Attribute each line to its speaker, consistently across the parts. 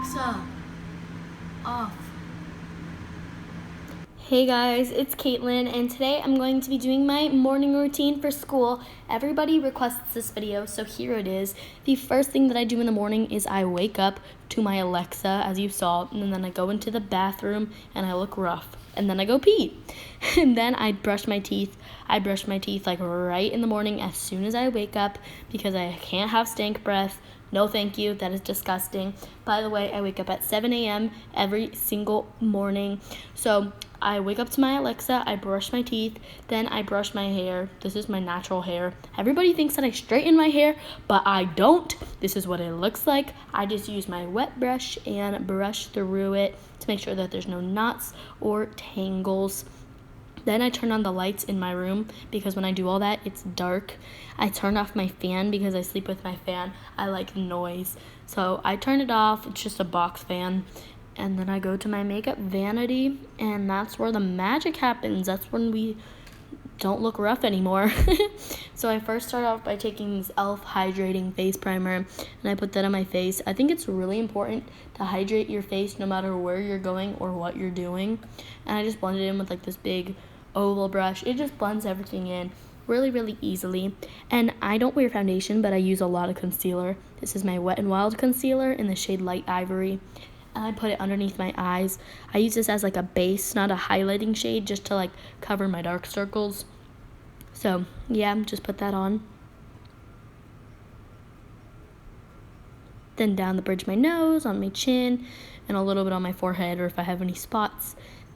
Speaker 1: Alexa, off.
Speaker 2: Hey guys, it's Caitlin, and today I'm going to be doing my morning routine for school. Everybody requests this video, so here it is. The first thing that I do in the morning is I wake up to my Alexa, as you saw, and then I go into the bathroom and I look rough. And then I go pee. And then I brush my teeth. I brush my teeth like right in the morning as soon as I wake up because I can't have stank breath. No, thank you. That is disgusting. By the way, I wake up at 7 a.m. every single morning. So I wake up to my Alexa, I brush my teeth, then I brush my hair. This is my natural hair. Everybody thinks that I straighten my hair, but I don't. This is what it looks like. I just use my wet brush and brush through it to make sure that there's no knots or tangles. Then I turn on the lights in my room because when I do all that, it's dark. I turn off my fan because I sleep with my fan. I like noise. So I turn it off. It's just a box fan. And then I go to my makeup vanity, and that's where the magic happens. That's when we don't look rough anymore. So I first start off by taking this e.l.f. hydrating face primer, and I put that on my face. I think it's really important to hydrate your face no matter where you're going or what you're doing. And I just blend it in with like this big oval brush. It just blends everything in really, really easily. And I don't wear foundation, but I use a lot of concealer. This is my Wet n Wild concealer in the shade Light Ivory. And I put it underneath my eyes. I use this as like a base, not a highlighting shade, just to like cover my dark circles. So yeah, just put that on. Then down the bridge of my nose, on my chin, and a little bit on my forehead or if I have any spots.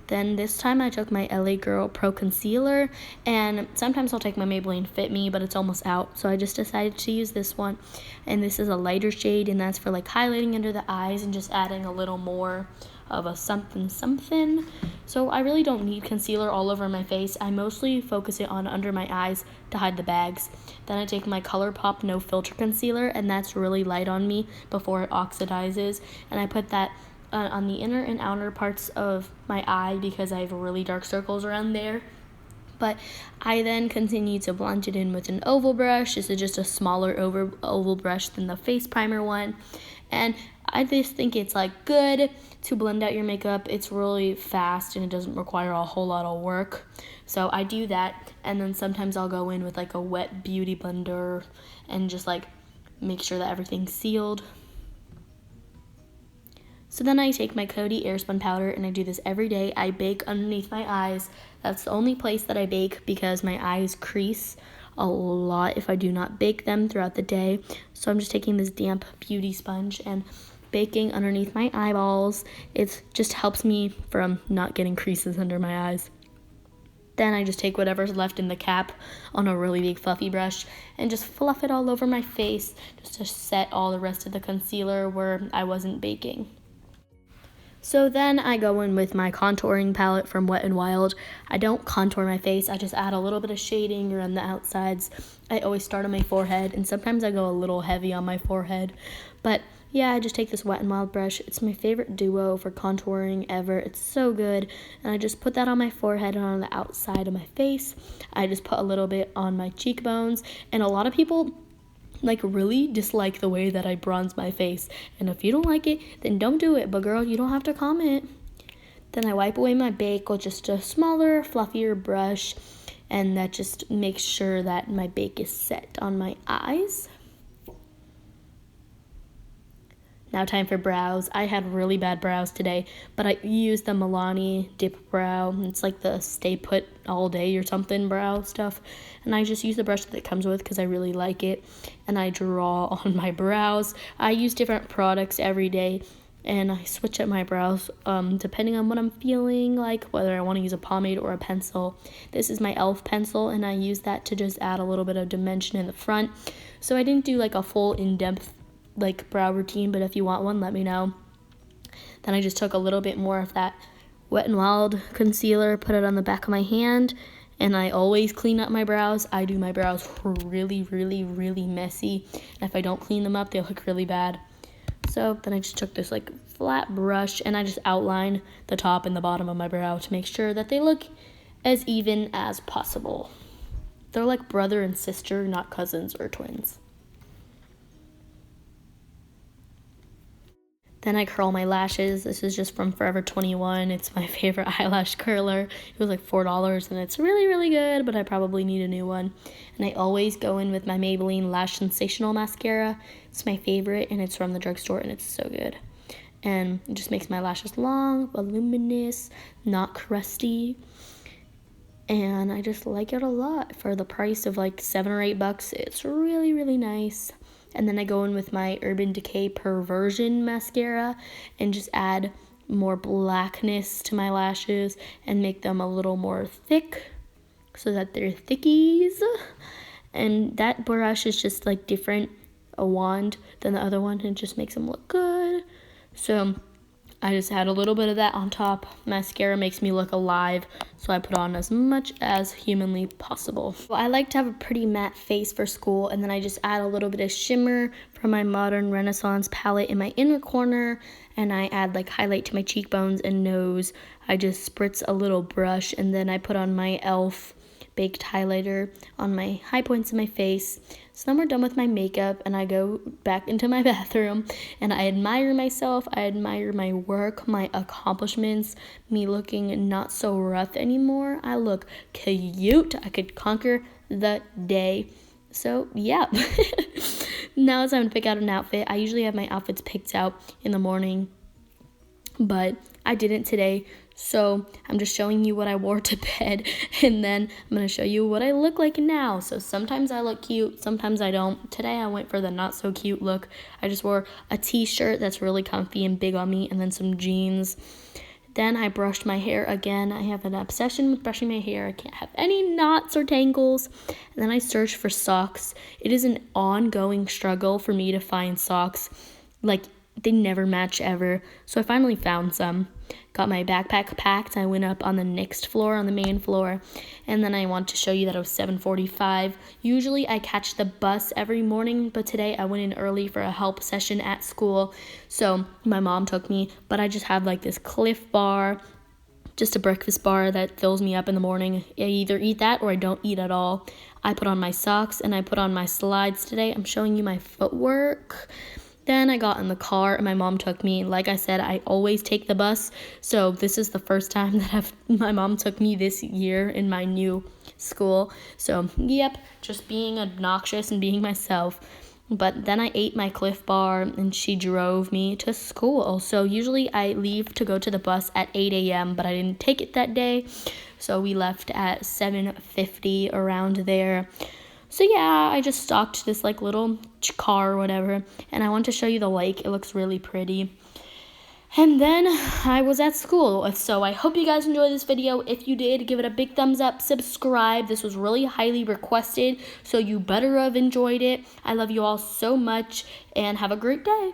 Speaker 2: Then this time I took my LA Girl Pro Concealer, and sometimes I'll take my Maybelline Fit Me, but it's almost out, so I just decided to use this one. And this is a lighter shade, and that's for like highlighting under the eyes and just adding a little more of a something something. So I really don't need concealer all over my face. I mostly focus it on under my eyes to hide the bags. Then I take my ColourPop No Filter Concealer, and that's really light on me before it oxidizes, and I put that on the inner and outer parts of my eye because I have really dark circles around there. But I then continue to blend it in with an oval brush. This is just a smaller oval brush than the face primer one. And I just think it's like good to blend out your makeup. It's really fast and it doesn't require a whole lot of work. So I do that, and then sometimes I'll go in with like a wet beauty blender and just like make sure that everything's sealed. So then I take my Caiti Airspun powder, and I do this every day. I bake underneath my eyes. That's the only place that I bake because my eyes crease a lot if I do not bake them throughout the day. So I'm just taking this damp beauty sponge and baking underneath my eyeballs. It just helps me from not getting creases under my eyes. Then I just take whatever's left in the cap on a really big fluffy brush and just fluff it all over my face just to set all the rest of the concealer where I wasn't baking. So then I go in with my contouring palette from Wet n Wild. I don't contour my face. I just add a little bit of shading around the outsides. I always start on my forehead, and sometimes I go a little heavy on my forehead. But yeah, I just take this Wet n Wild brush. It's my favorite duo for contouring ever. It's so good. And I just put that on my forehead and on the outside of my face. I just put a little bit on my cheekbones. And a lot of people like really dislike the way that I bronze my face, and if you don't like it, then don't do it, but girl, you don't have to comment. Then I wipe away my bake with just a smaller, fluffier brush, and that just makes sure that my bake is set on my eyes. Now time for brows. I had really bad brows today, but I used the Milani Dip Brow. It's like the stay put all day or something brow stuff. And I just use the brush that it comes with because I really like it. And I draw on my brows. I use different products every day, and I switch up my brows depending on what I'm feeling like, whether I want to use a pomade or a pencil. This is my e.l.f. pencil, and I use that to just add a little bit of dimension in the front. So I didn't do like a full in-depth like brow routine, but if you want one, let me know. Then I just took a little bit more of that Wet n Wild concealer, put it on the back of my hand, and I always clean up my brows. I do my brows really, really, really messy, and if I don't clean them up, they look really bad. So then I just took this like flat brush, and I just outline the top and the bottom of my brow to make sure that they look as even as possible. They're like brother and sister, not cousins or twins. Then I curl my lashes. This is just from Forever 21. It's my favorite eyelash curler. It was like $4 and it's really, really good, but I probably need a new one. And I always go in with my Maybelline Lash Sensational Mascara. It's my favorite and it's from the drugstore and it's so good. And it just makes my lashes long, voluminous, not crusty. And I just like it a lot. For the price of like $7 or $8, it's really, really nice. And then I go in with my Urban Decay Perversion Mascara and just add more blackness to my lashes and make them a little more thick so that they're thickies. And that brush is just like different, a wand, than the other one. And it just makes them look good. So I just add a little bit of that on top. Mascara makes me look alive, so I put on as much as humanly possible. Well, I like to have a pretty matte face for school, and then I just add a little bit of shimmer from my Modern Renaissance palette in my inner corner, and I add like highlight to my cheekbones and nose. I just spritz a little brush, and then I put on my e.l.f. baked highlighter on my high points of my face. So then we're done with my makeup and I go back into my bathroom and I admire myself. I admire my work, my accomplishments, me looking not so rough anymore. I look cute. I could conquer the day. So yeah. Now it's time to pick out an outfit. I usually have my outfits picked out in the morning, but I didn't today. So I'm just showing you what I wore to bed, and then I'm going to show you what I look like now. So sometimes I look cute, sometimes I don't. Today I went for the not so cute look. I just wore a t-shirt that's really comfy and big on me, and then some jeans. Then I brushed my hair again. I have an obsession with brushing my hair. I can't have any knots or tangles. And then I searched for socks. It is an ongoing struggle for me to find socks. Like, they never match ever. So I finally found some. Got my backpack packed. I went up on the next floor, on the main floor. And then I want to show you that it was 7:45. Usually I catch the bus every morning, but today I went in early for a help session at school. So my mom took me, but I just have like this Cliff Bar, just a breakfast bar that fills me up in the morning. I either eat that or I don't eat at all. I put on my socks and I put on my slides today. I'm showing you my footwork. Then I got in the car and my mom took me. Like I said, I always take the bus. So this is the first time that my mom took me this year in my new school. So yep, just being obnoxious and being myself. But then I ate my Cliff Bar and she drove me to school. So usually I leave to go to the bus at 8 a.m. but I didn't take it that day. So we left at 7:50 around there. So yeah, I just stalked this like little car or whatever, and I want to show you the lake. It looks really pretty. And then I was at school. So I hope you guys enjoyed this video. If you did, give it a big thumbs up, subscribe. This was really highly requested, so you better have enjoyed it. I love you all so much, and have a great day.